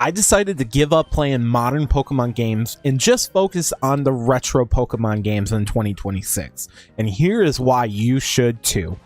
I decided to give up playing modern Pokemon games and just focus on the retro Pokemon games in 2026. And here is why you should too.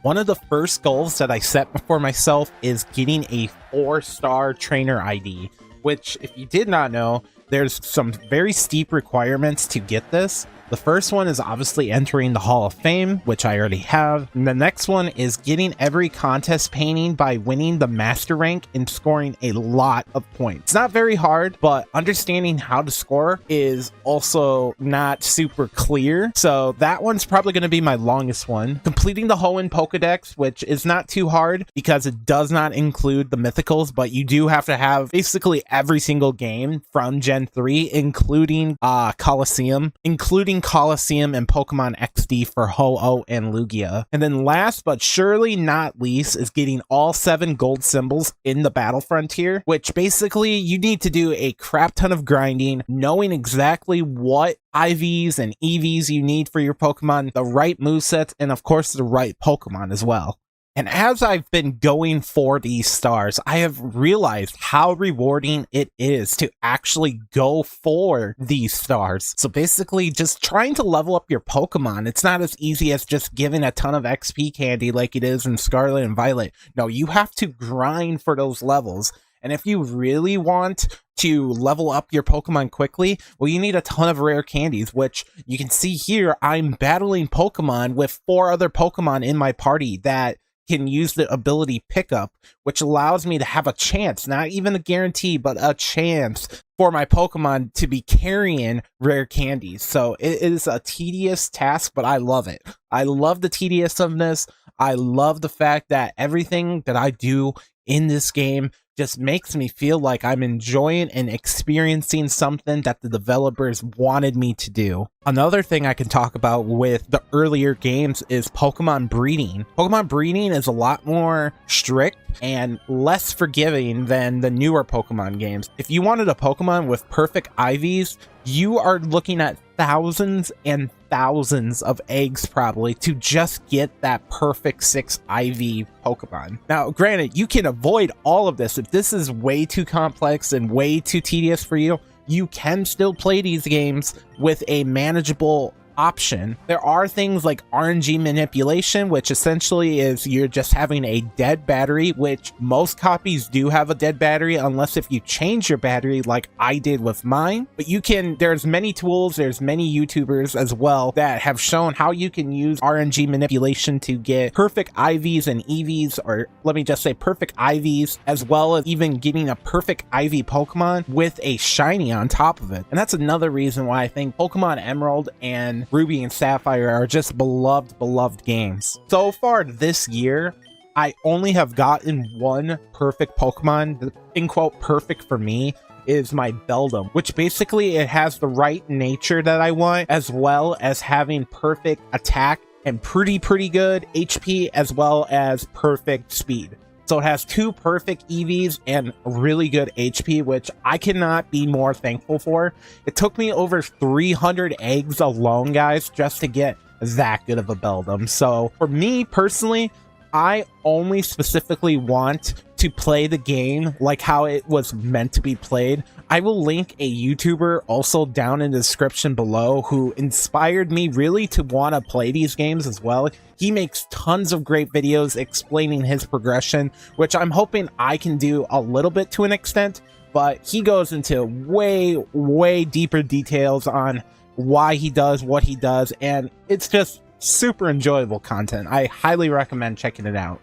One of the first goals that I set before myself is getting a 4-star trainer ID, which, if you did not know, there's some very steep requirements to get this. The first one is obviously entering the Hall of Fame, which I already have. And the next one is getting every contest painting by winning the master rank and scoring a lot of points. It's not very hard, but understanding how to score is also not super clear. So that one's probably going to be my longest one. Completing the Hoenn Pokedex, which is not too hard because it does not include the mythicals, but you do have to have basically every single game from Gen 3, including Colosseum, including Colosseum and Pokemon XD for Ho-Oh and Lugia. And then last but surely not least is getting all 7 gold symbols in the Battle Frontier, which basically you need to do a crap ton of grinding, knowing exactly what IVs and EVs you need for your Pokemon, the right movesets, and of course the right Pokemon as well. And as I've been going for these stars, I have realized how rewarding it is to actually go for these stars. So basically, just trying to level up your Pokemon, it's not as easy as just giving a ton of XP candy like it is in Scarlet and Violet. No, you have to grind for those levels. And if you really want to level up your Pokemon quickly, well, you need a ton of rare candies, which you can see here. I'm battling Pokemon with 4 other Pokemon in my party that can use the ability pickup, which allows me to have a chance, not even a guarantee, but a chance for my Pokemon to be carrying rare candies. So it is a tedious task, but I love it. I love the tediousness. I love the fact that everything that I do in this game just makes me feel like I'm enjoying and experiencing something that the developers wanted me to do. Another thing I can talk about with the earlier games is Pokemon breeding. Pokemon breeding is a lot more strict and less forgiving than the newer Pokemon games. If you wanted a Pokemon with perfect IVs, you are looking at thousands and thousands of eggs probably to just get that perfect 6 IV Pokemon. Now, granted, you can avoid all of this. If this is way too complex and way too tedious for you, you can still play these games with a manageable option. There are things like RNG manipulation, which essentially is you're just having a dead battery, which most copies do have a dead battery unless if you change your battery like I did with mine. But you can, there's many tools, there's many YouTubers as well that have shown how you can use RNG manipulation to get perfect IVs and EVs, or let me just say perfect IVs, as well as even getting a perfect IV Pokemon with a shiny on top of it. And that's another reason why I think Pokemon Emerald and Ruby and Sapphire are just beloved games. So far this year, I only have gotten one perfect Pokemon. The in quote perfect for me is my Beldum, which basically it has the right nature that I want, as well as having perfect attack and pretty good HP, as well as perfect speed. So it has 2 perfect EVs and really good HP, which I cannot be more thankful for. It took me over 300 eggs alone, guys, just to get that good of a Beldum. So for me personally, I only specifically want to play the game like how it was meant to be played. I will link a YouTuber also down in the description below who inspired me really to want to play these games as well. He makes tons of great videos explaining his progression, which I'm hoping I can do a little bit to an extent, but he goes into way deeper details on why he does what he does, and it's just super enjoyable content. I highly recommend checking it out.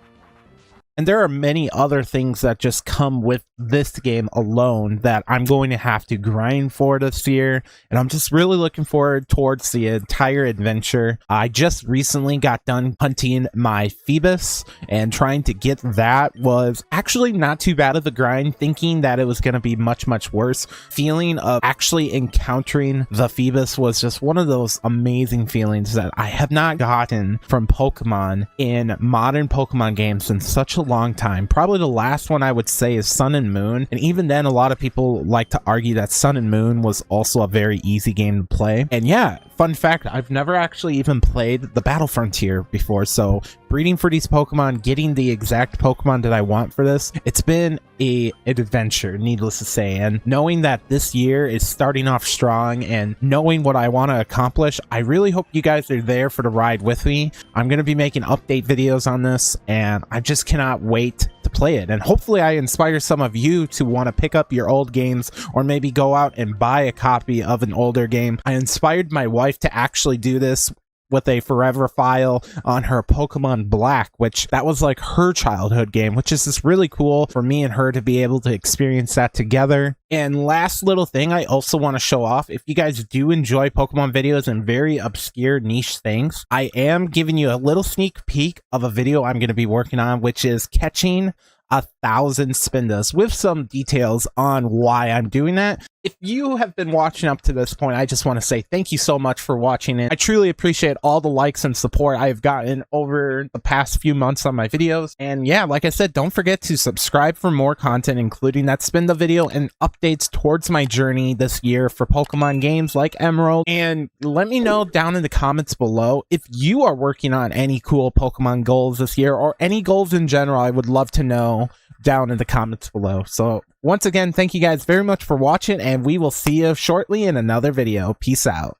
And there are many other things that just come with this game alone that I'm going to have to grind for this year, and I'm just really looking forward towards the entire adventure. I just recently got done hunting my Phoebus, and trying to get that was actually not too bad of a grind, thinking that it was going to be much worse. Feeling of actually encountering the Phoebus was just one of those amazing feelings that I have not gotten from Pokemon in modern Pokemon games in such a long time. Probably the last one I would say is Sun and Moon, and even then a lot of people like to argue that Sun and Moon was also a very easy game to play. And yeah, fun fact, I've never actually even played the Battle Frontier before, so breeding for these Pokemon, getting the exact Pokemon that I want for this, it's been an adventure, needless to say. And knowing that this year is starting off strong and knowing what I want to accomplish, I really hope you guys are there for the ride with me. I'm going to be making update videos on this, and I just cannot wait to play it. And hopefully I inspire some of you to want to pick up your old games, or maybe go out and buy a copy of an older game. I inspired my wife to actually do this with a forever file on her Pokemon Black, which that was like her childhood game, which is just really cool for me and her to be able to experience that together. And last little thing I also want to show off, if you guys do enjoy Pokemon videos and very obscure niche things, I am giving you a little sneak peek of a video I'm going to be working on, which is catching 1,000 Spindas, with some details on why I'm doing that. If you have been watching up to this point, I just want to say thank you so much for watching it. I truly appreciate all the likes and support I've gotten over the past few months on my videos. And yeah, like I said, don't forget to subscribe for more content, including that Spinda video and updates towards my journey this year for Pokemon games like Emerald. And let me know down in the comments below if you are working on any cool Pokemon goals this year, or any goals in general. I would love to know down in the comments below. So once again, thank you guys very much for watching, and we will see you shortly in another video. Peace out.